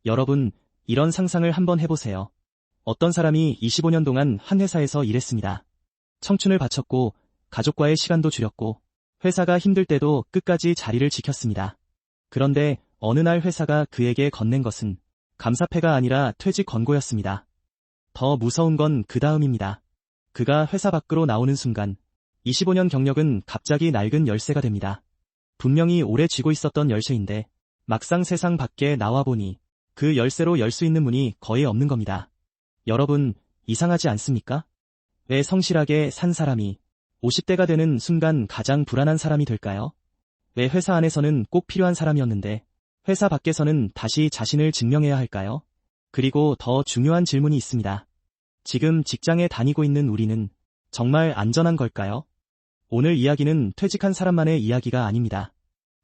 여러분, 이런 상상을 한번 해보세요. 어떤 사람이 25년 동안 한 회사에서 일했습니다. 청춘을 바쳤고, 가족과의 시간도 줄였고, 회사가 힘들 때도 끝까지 자리를 지켰습니다. 그런데 어느 날 회사가 그에게 건넨 것은 감사패가 아니라 퇴직 권고였습니다. 더 무서운 건 그 다음입니다. 그가 회사 밖으로 나오는 순간 25년 경력은 갑자기 낡은 열쇠가 됩니다. 분명히 오래 쥐고 있었던 열쇠인데 막상 세상 밖에 나와보니 그 열쇠로 열 수 있는 문이 거의 없는 겁니다. 여러분, 이상하지 않습니까? 왜 성실하게 산 사람이 50대가 되는 순간 가장 불안한 사람이 될까요? 왜 회사 안에서는 꼭 필요한 사람이었는데 회사 밖에서는 다시 자신을 증명해야 할까요? 그리고 더 중요한 질문이 있습니다. 지금 직장에 다니고 있는 우리는 정말 안전한 걸까요? 오늘 이야기는 퇴직한 사람만의 이야기가 아닙니다.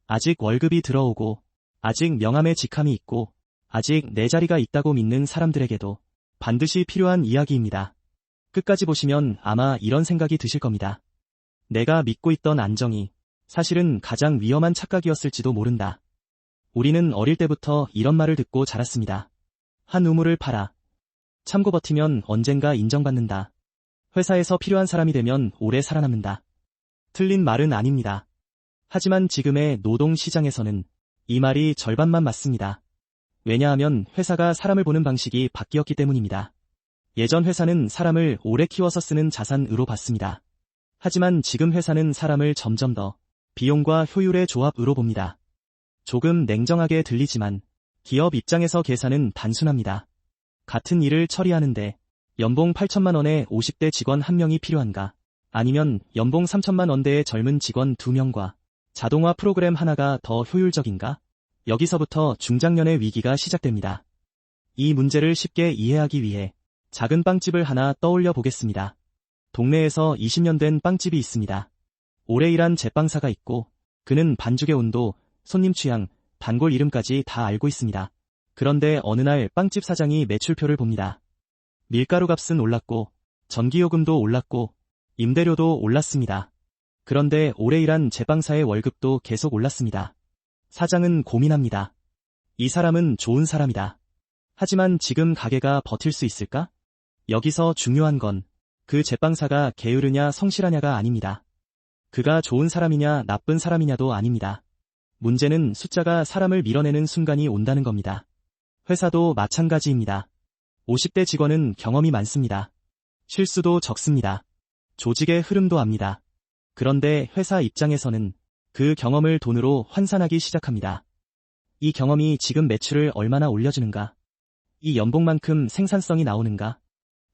아직 월급이 들어오고, 아직 명함에 직함이 있고, 아직 내 자리가 있다고 믿는 사람들에게도 반드시 필요한 이야기입니다. 끝까지 보시면 아마 이런 생각이 드실 겁니다. 내가 믿고 있던 안정이 사실은 가장 위험한 착각이었을지도 모른다. 우리는 어릴 때부터 이런 말을 듣고 자랐습니다. 한 우물을 파라. 참고 버티면 언젠가 인정받는다. 회사에서 필요한 사람이 되면 오래 살아남는다. 틀린 말은 아닙니다. 하지만 지금의 노동 시장에서는 이 말이 절반만 맞습니다. 왜냐하면 회사가 사람을 보는 방식이 바뀌었기 때문입니다. 예전 회사는 사람을 오래 키워서 쓰는 자산으로 봤습니다. 하지만 지금 회사는 사람을 점점 더 비용과 효율의 조합으로 봅니다. 조금 냉정하게 들리지만 기업 입장에서 계산은 단순합니다. 같은 일을 처리하는데 연봉 8천만 원에 50대 직원 1명이 필요한가? 아니면 연봉 3천만 원대의 젊은 직원 2명과 자동화 프로그램 하나가 더 효율적인가? 여기서부터 중장년의 위기가 시작됩니다. 이 문제를 쉽게 이해하기 위해 작은 빵집을 하나 떠올려 보겠습니다. 동네에서 20년 된 빵집이 있습니다. 오래 일한 제빵사가 있고 그는 반죽의 온도, 손님 취향, 단골 이름까지 다 알고 있습니다. 그런데 어느 날 빵집 사장이 매출표를 봅니다. 밀가루 값은 올랐고 전기요금도 올랐고 임대료도 올랐습니다. 그런데 오래 일한 제빵사의 월급도 계속 올랐습니다. 사장은 고민합니다. 이 사람은 좋은 사람이다. 하지만 지금 가게가 버틸 수 있을까? 여기서 중요한 건 그 제빵사가 게으르냐 성실하냐가 아닙니다. 그가 좋은 사람이냐 나쁜 사람이냐도 아닙니다. 문제는 숫자가 사람을 밀어내는 순간이 온다는 겁니다. 회사도 마찬가지입니다. 50대 직원은 경험이 많습니다. 실수도 적습니다. 조직의 흐름도 압니다. 그런데 회사 입장에서는 그 경험을 돈으로 환산하기 시작합니다. 이 경험이 지금 매출을 얼마나 올려주는가? 이 연봉만큼 생산성이 나오는가?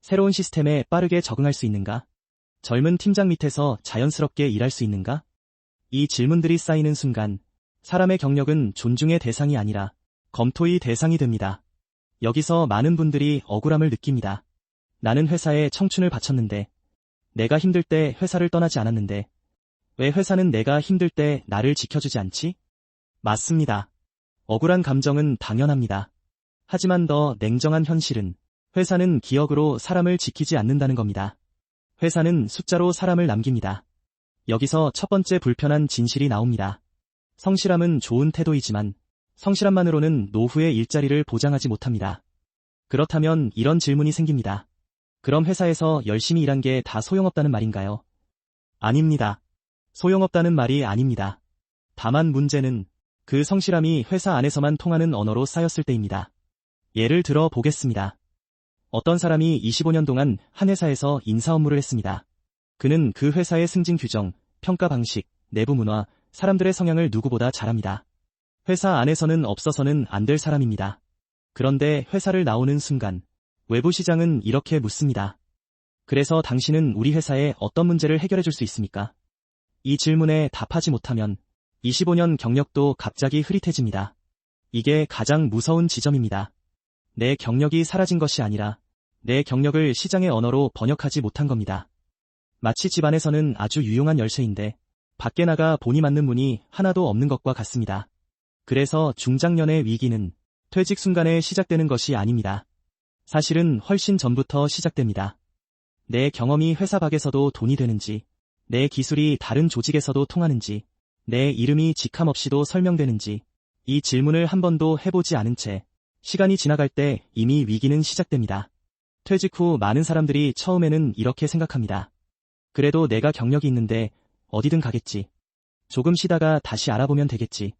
새로운 시스템에 빠르게 적응할 수 있는가? 젊은 팀장 밑에서 자연스럽게 일할 수 있는가? 이 질문들이 쌓이는 순간 사람의 경력은 존중의 대상이 아니라 검토의 대상이 됩니다. 여기서 많은 분들이 억울함을 느낍니다. 나는 회사에 청춘을 바쳤는데, 내가 힘들 때 회사를 떠나지 않았는데 왜 회사는 내가 힘들 때 나를 지켜주지 않지? 맞습니다. 억울한 감정은 당연합니다. 하지만 더 냉정한 현실은 회사는 기억으로 사람을 지키지 않는다는 겁니다. 회사는 숫자로 사람을 남깁니다. 여기서 첫 번째 불편한 진실이 나옵니다. 성실함은 좋은 태도이지만 성실함만으로는 노후의 일자리를 보장하지 못합니다. 그렇다면 이런 질문이 생깁니다. 그럼 회사에서 열심히 일한 게 다 소용없다는 말인가요? 아닙니다. 소용없다는 말이 아닙니다. 다만 문제는 그 성실함이 회사 안에서만 통하는 언어로 쌓였을 때입니다. 예를 들어 보겠습니다. 어떤 사람이 25년 동안 한 회사에서 인사 업무를 했습니다. 그는 그 회사의 승진 규정, 평가 방식, 내부 문화, 사람들의 성향을 누구보다 잘 압니다. 회사 안에서는 없어서는 안 될 사람입니다. 그런데 회사를 나오는 순간 외부 시장은 이렇게 묻습니다. 그래서 당신은 우리 회사에 어떤 문제를 해결해 줄 수 있습니까? 이 질문에 답하지 못하면 25년 경력도 갑자기 흐릿해집니다. 이게 가장 무서운 지점입니다. 내 경력이 사라진 것이 아니라 내 경력을 시장의 언어로 번역하지 못한 겁니다. 마치 집안에서는 아주 유용한 열쇠인데 밖에 나가 본이 맞는 문이 하나도 없는 것과 같습니다. 그래서 중장년의 위기는 퇴직 순간에 시작되는 것이 아닙니다. 사실은 훨씬 전부터 시작됩니다. 내 경험이 회사 밖에서도 돈이 되는지, 내 기술이 다른 조직에서도 통하는지, 내 이름이 직함 없이도 설명되는지, 이 질문을 한 번도 해보지 않은 채 시간이 지나갈 때 이미 위기는 시작됩니다. 퇴직 후 많은 사람들이 처음에는 이렇게 생각합니다. 그래도 내가 경력이 있는데 어디든 가겠지. 조금 쉬다가 다시 알아보면 되겠지.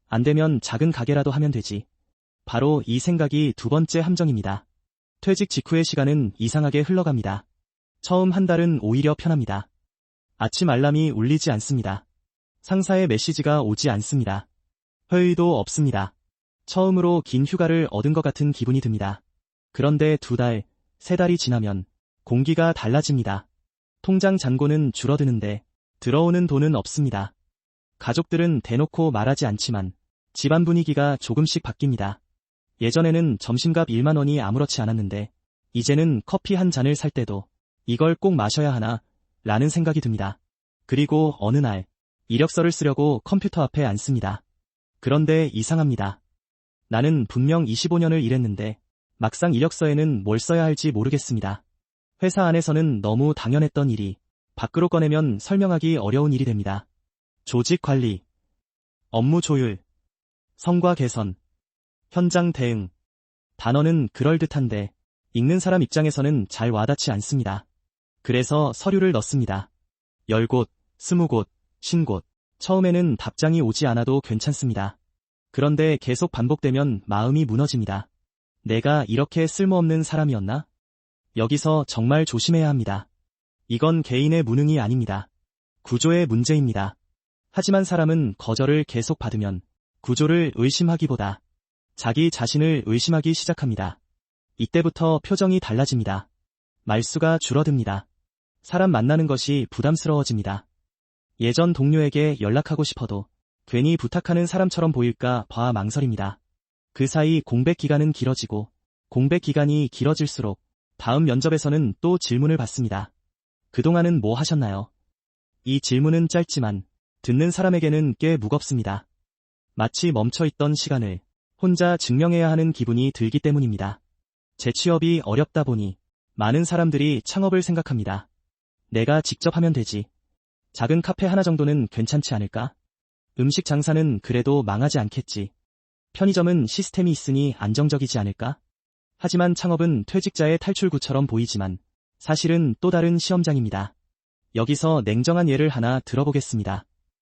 안 되면 작은 가게라도 하면 되지. 바로 이 생각이 두 번째 함정입니다. 퇴직 직후의 시간은 이상하게 흘러갑니다. 처음 한 달은 오히려 편합니다. 아침 알람이 울리지 않습니다. 상사의 메시지가 오지 않습니다. 회의도 없습니다. 처음으로 긴 휴가를 얻은 것 같은 기분이 듭니다. 그런데 2달, 3달이 지나면 공기가 달라집니다. 통장 잔고는 줄어드는데 들어오는 돈은 없습니다. 가족들은 대놓고 말하지 않지만 집안 분위기가 조금씩 바뀝니다. 예전에는 점심값 1만 원이 아무렇지 않았는데 이제는 커피 한 잔을 살 때도 이걸 꼭 마셔야 하나 라는 생각이 듭니다. 그리고 어느 날 이력서를 쓰려고 컴퓨터 앞에 앉습니다. 그런데 이상합니다. 나는 분명 25년을 일했는데 막상 이력서에는 뭘 써야 할지 모르겠습니다. 회사 안에서는 너무 당연했던 일이 밖으로 꺼내면 설명하기 어려운 일이 됩니다. 조직 관리, 업무 조율, 성과 개선, 현장 대응. 단어는 그럴듯한데 읽는 사람 입장에서는 잘 와닿지 않습니다. 그래서 서류를 넣습니다. 10곳, 20곳, 50곳. 처음에는 답장이 오지 않아도 괜찮습니다. 그런데 계속 반복되면 마음이 무너집니다. 내가 이렇게 쓸모없는 사람이었나? 여기서 정말 조심해야 합니다. 이건 개인의 무능이 아닙니다. 구조의 문제입니다. 하지만 사람은 거절을 계속 받으면 구조를 의심하기보다 자기 자신을 의심하기 시작합니다. 이때부터 표정이 달라집니다. 말수가 줄어듭니다. 사람 만나는 것이 부담스러워집니다. 예전 동료에게 연락하고 싶어도 괜히 부탁하는 사람처럼 보일까 봐 망설입니다. 그 사이 공백 기간은 길어지고 공백 기간이 길어질수록 다음 면접에서는 또 질문을 받습니다. 그동안은 뭐 하셨나요? 이 질문은 짧지만 듣는 사람에게는 꽤 무겁습니다. 마치 멈춰있던 시간을 혼자 증명해야 하는 기분이 들기 때문입니다. 재취업이 어렵다 보니 많은 사람들이 창업을 생각합니다. 내가 직접 하면 되지. 작은 카페 하나 정도는 괜찮지 않을까? 음식 장사는 그래도 망하지 않겠지. 편의점은 시스템이 있으니 안정적이지 않을까? 하지만 창업은 퇴직자의 탈출구처럼 보이지만 사실은 또 다른 시험장입니다. 여기서 냉정한 예를 하나 들어보겠습니다.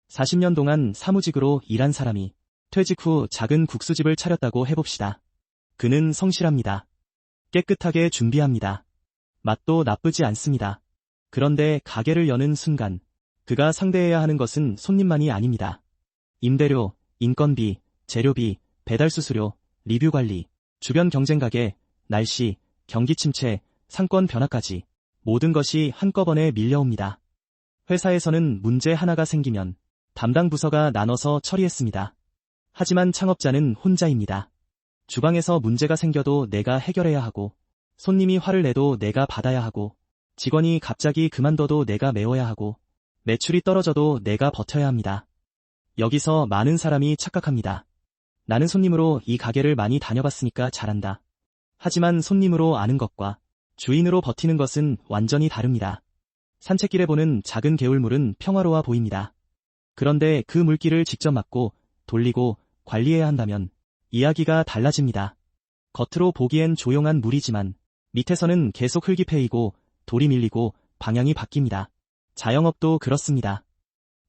40년 동안 사무직으로 일한 사람이 퇴직 후 작은 국수집을 차렸다고 해봅시다. 그는 성실합니다. 깨끗하게 준비합니다. 맛도 나쁘지 않습니다. 그런데 가게를 여는 순간 그가 상대해야 하는 것은 손님만이 아닙니다. 임대료, 인건비, 재료비, 배달수수료, 리뷰 관리, 주변 경쟁 가게, 날씨, 경기 침체, 상권 변화까지 모든 것이 한꺼번에 밀려옵니다. 회사에서는 문제 하나가 생기면 담당 부서가 나눠서 처리했습니다. 하지만 창업자는 혼자입니다. 주방에서 문제가 생겨도 내가 해결해야 하고, 손님이 화를 내도 내가 받아야 하고, 직원이 갑자기 그만둬도 내가 메워야 하고, 매출이 떨어져도 내가 버텨야 합니다. 여기서 많은 사람이 착각합니다. 나는 손님으로 이 가게를 많이 다녀봤으니까 잘한다. 하지만 손님으로 아는 것과 주인으로 버티는 것은 완전히 다릅니다. 산책길에 보는 작은 개울물은 평화로워 보입니다. 그런데 그 물길을 직접 맡고 돌리고 관리해야 한다면 이야기가 달라집니다. 겉으로 보기엔 조용한 물이지만 밑에서는 계속 흙이 패이고 돌이 밀리고 방향이 바뀝니다. 자영업도 그렇습니다.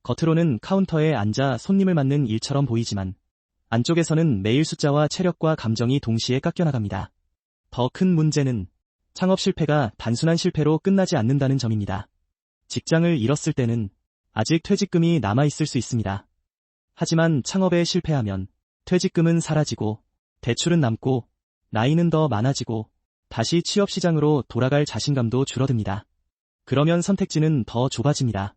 겉으로는 카운터에 앉아 손님을 맞는 일처럼 보이지만 안쪽에서는 매일 숫자와 체력과 감정이 동시에 깎여나갑니다. 더 큰 문제는 창업 실패가 단순한 실패로 끝나지 않는다는 점입니다. 직장을 잃었을 때는 아직 퇴직금이 남아있을 수 있습니다. 하지만 창업에 실패하면 퇴직금은 사라지고 대출은 남고 나이는 더 많아지고 다시 취업시장으로 돌아갈 자신감도 줄어듭니다. 그러면 선택지는 더 좁아집니다.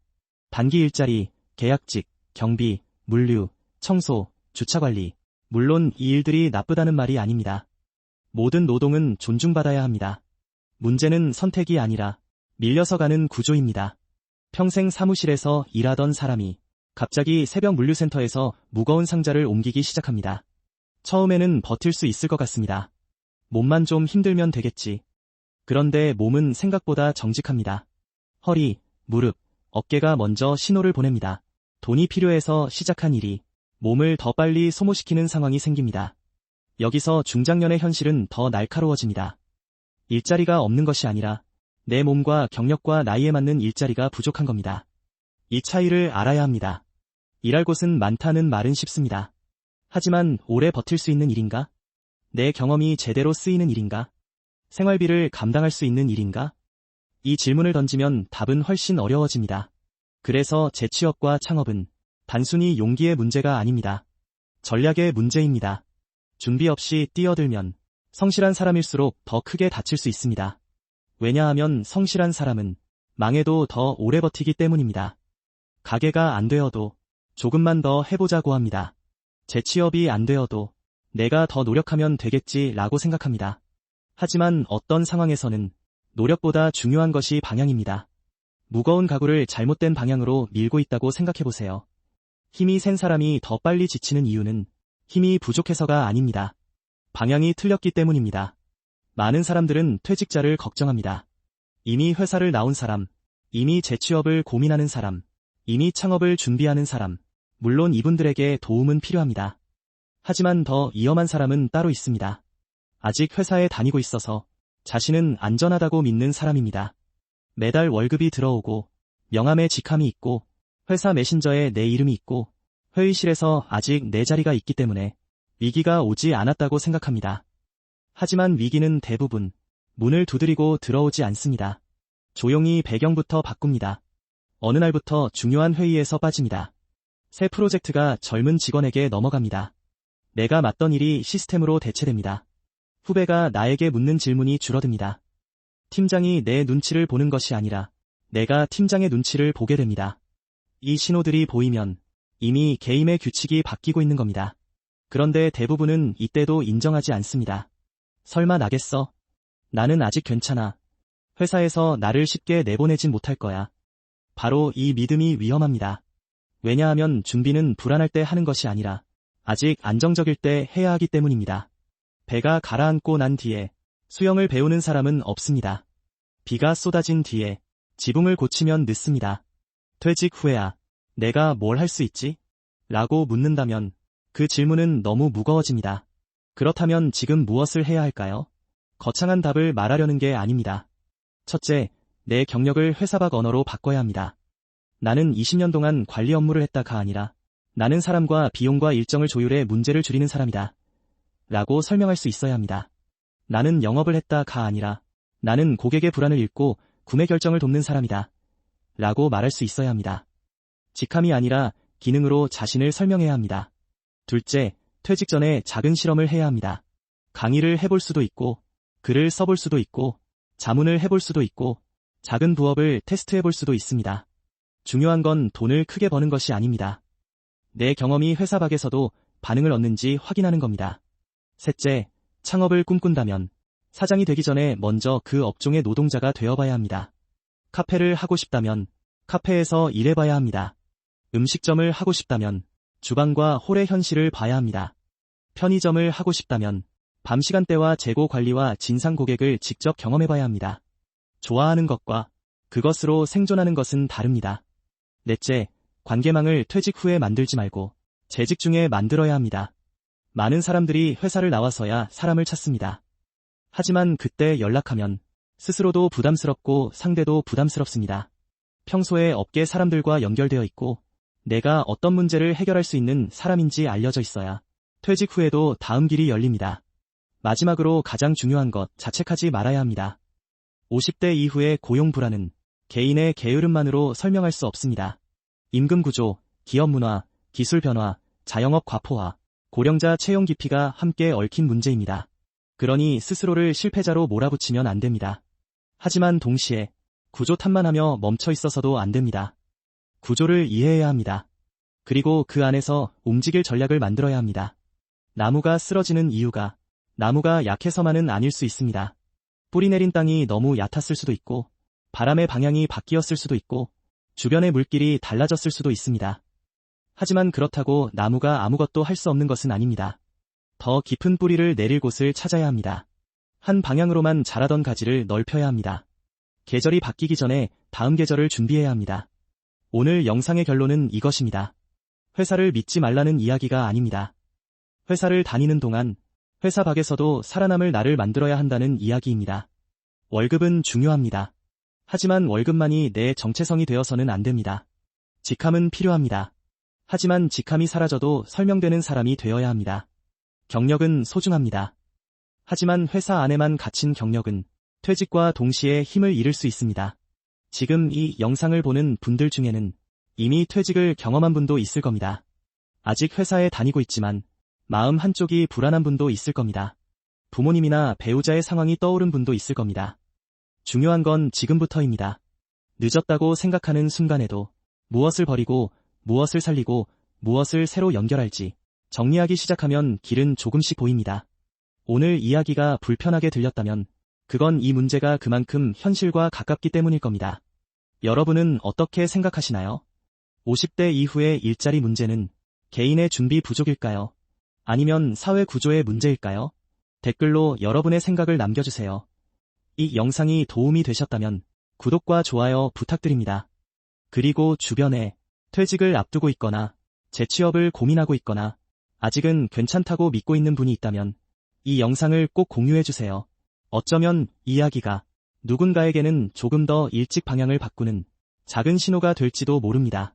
단기 일자리, 계약직, 경비, 물류, 청소, 주차관리. 물론 이 일들이 나쁘다는 말이 아닙니다. 모든 노동은 존중받아야 합니다. 문제는 선택이 아니라 밀려서 가는 구조입니다. 평생 사무실에서 일하던 사람이 갑자기 새벽 물류센터에서 무거운 상자를 옮기기 시작합니다. 처음에는 버틸 수 있을 것 같습니다. 몸만 좀 힘들면 되겠지. 그런데 몸은 생각보다 정직합니다. 허리, 무릎, 어깨가 먼저 신호를 보냅니다. 돈이 필요해서 시작한 일이 몸을 더 빨리 소모시키는 상황이 생깁니다. 여기서 중장년의 현실은 더 날카로워집니다. 일자리가 없는 것이 아니라 내 몸과 경력과 나이에 맞는 일자리가 부족한 겁니다. 이 차이를 알아야 합니다. 일할 곳은 많다는 말은 쉽습니다. 하지만 오래 버틸 수 있는 일인가? 내 경험이 제대로 쓰이는 일인가? 생활비를 감당할 수 있는 일인가? 이 질문을 던지면 답은 훨씬 어려워집니다. 그래서 재취업과 창업은 단순히 용기의 문제가 아닙니다. 전략의 문제입니다. 준비 없이 뛰어들면 성실한 사람일수록 더 크게 다칠 수 있습니다. 왜냐하면 성실한 사람은 망해도 더 오래 버티기 때문입니다. 가게가 안 되어도 조금만 더 해보자고 합니다. 재취업이 안 되어도 내가 더 노력하면 되겠지라고 생각합니다. 하지만 어떤 상황에서는 노력보다 중요한 것이 방향입니다. 무거운 가구를 잘못된 방향으로 밀고 있다고 생각해보세요. 힘이 센 사람이 더 빨리 지치는 이유는 힘이 부족해서가 아닙니다. 방향이 틀렸기 때문입니다. 많은 사람들은 퇴직자를 걱정합니다. 이미 회사를 나온 사람, 이미 재취업을 고민하는 사람, 이미 창업을 준비하는 사람, 물론 이분들에게 도움은 필요합니다. 하지만 더 위험한 사람은 따로 있습니다. 아직 회사에 다니고 있어서 자신은 안전하다고 믿는 사람입니다. 매달 월급이 들어오고 명함에 직함이 있고 회사 메신저에 내 이름이 있고 회의실에서 아직 내 자리가 있기 때문에 위기가 오지 않았다고 생각합니다. 하지만 위기는 대부분 문을 두드리고 들어오지 않습니다. 조용히 배경부터 바꿉니다. 어느 날부터 중요한 회의에서 빠집니다. 새 프로젝트가 젊은 직원에게 넘어갑니다. 내가 맡던 일이 시스템으로 대체됩니다. 후배가 나에게 묻는 질문이 줄어듭니다. 팀장이 내 눈치를 보는 것이 아니라 내가 팀장의 눈치를 보게 됩니다. 이 신호들이 보이면 이미 게임의 규칙이 바뀌고 있는 겁니다. 그런데 대부분은 이때도 인정하지 않습니다. 설마 나겠어? 나는 아직 괜찮아. 회사에서 나를 쉽게 내보내진 못할 거야. 바로 이 믿음이 위험합니다. 왜냐하면 준비는 불안할 때 하는 것이 아니라 아직 안정적일 때 해야 하기 때문입니다. 배가 가라앉고 난 뒤에 수영을 배우는 사람은 없습니다. 비가 쏟아진 뒤에 지붕을 고치면 늦습니다. 퇴직 후에야 내가 뭘 할 수 있지? 라고 묻는다면 그 질문은 너무 무거워집니다. 그렇다면 지금 무엇을 해야 할까요? 거창한 답을 말하려는 게 아닙니다. 첫째, 내 경력을 회사 밖 언어로 바꿔야 합니다. 나는 20년 동안 관리 업무를 했다가 아니라 나는 사람과 비용과 일정을 조율해 문제를 줄이는 사람이다. 라고 설명할 수 있어야 합니다. 나는 영업을 했다가 아니라 나는 고객의 불안을 읽고 구매 결정을 돕는 사람이다. 라고 말할 수 있어야 합니다. 직함이 아니라 기능으로 자신을 설명해야 합니다. 둘째, 퇴직 전에 작은 실험을 해야 합니다. 강의를 해볼 수도 있고, 글을 써볼 수도 있고, 자문을 해볼 수도 있고, 작은 부업을 테스트해볼 수도 있습니다. 중요한 건 돈을 크게 버는 것이 아닙니다. 내 경험이 회사 밖에서도 반응을 얻는지 확인하는 겁니다. 셋째, 창업을 꿈꾼다면 사장이 되기 전에 먼저 그 업종의 노동자가 되어봐야 합니다. 카페를 하고 싶다면 카페에서 일해봐야 합니다. 음식점을 하고 싶다면 주방과 홀의 현실을 봐야 합니다. 편의점을 하고 싶다면 밤 시간대와 재고 관리와 진상 고객을 직접 경험해봐야 합니다. 좋아하는 것과 그것으로 생존하는 것은 다릅니다. 넷째, 관계망을 퇴직 후에 만들지 말고 재직 중에 만들어야 합니다. 많은 사람들이 회사를 나와서야 사람을 찾습니다. 하지만 그때 연락하면 스스로도 부담스럽고 상대도 부담스럽습니다. 평소에 업계 사람들과 연결되어 있고 내가 어떤 문제를 해결할 수 있는 사람인지 알려져 있어야 퇴직 후에도 다음 길이 열립니다. 마지막으로 가장 중요한 것, 자책하지 말아야 합니다. 50대 이후의 고용 불안은 개인의 게으름만으로 설명할 수 없습니다. 임금 구조, 기업 문화, 기술 변화, 자영업 과포화, 고령자 채용 기피가 함께 얽힌 문제입니다. 그러니 스스로를 실패자로 몰아붙이면 안 됩니다. 하지만 동시에 구조 탓만하며 멈춰 있어서도 안 됩니다. 구조를 이해해야 합니다. 그리고 그 안에서 움직일 전략을 만들어야 합니다. 나무가 쓰러지는 이유가 나무가 약해서만은 아닐 수 있습니다. 뿌리 내린 땅이 너무 얕았을 수도 있고 바람의 방향이 바뀌었을 수도 있고 주변의 물길이 달라졌을 수도 있습니다. 하지만 그렇다고 나무가 아무것도 할 수 없는 것은 아닙니다. 더 깊은 뿌리를 내릴 곳을 찾아야 합니다. 한 방향으로만 자라던 가지를 넓혀야 합니다. 계절이 바뀌기 전에 다음 계절을 준비해야 합니다. 오늘 영상의 결론은 이것입니다. 회사를 믿지 말라는 이야기가 아닙니다. 회사를 다니는 동안 회사 밖에서도 살아남을 나를 만들어야 한다는 이야기입니다. 월급은 중요합니다. 하지만 월급만이 내 정체성이 되어서는 안 됩니다. 직함은 필요합니다. 하지만 직함이 사라져도 설명되는 사람이 되어야 합니다. 경력은 소중합니다. 하지만 회사 안에만 갇힌 경력은 퇴직과 동시에 힘을 잃을 수 있습니다. 지금 이 영상을 보는 분들 중에는 이미 퇴직을 경험한 분도 있을 겁니다. 아직 회사에 다니고 있지만 마음 한쪽이 불안한 분도 있을 겁니다. 부모님이나 배우자의 상황이 떠오른 분도 있을 겁니다. 중요한 건 지금부터입니다. 늦었다고 생각하는 순간에도 무엇을 버리고 무엇을 살리고 무엇을 새로 연결할지 정리하기 시작하면 길은 조금씩 보입니다. 오늘 이야기가 불편하게 들렸다면 그건 이 문제가 그만큼 현실과 가깝기 때문일 겁니다. 여러분은 어떻게 생각하시나요? 50대 이후의 일자리 문제는 개인의 준비 부족일까요? 아니면 사회 구조의 문제일까요? 댓글로 여러분의 생각을 남겨주세요. 이 영상이 도움이 되셨다면 구독과 좋아요 부탁드립니다. 그리고 주변에 퇴직을 앞두고 있거나 재취업을 고민하고 있거나 아직은 괜찮다고 믿고 있는 분이 있다면 이 영상을 꼭 공유해주세요. 어쩌면 이야기가 누군가에게는 조금 더 일찍 방향을 바꾸는 작은 신호가 될지도 모릅니다.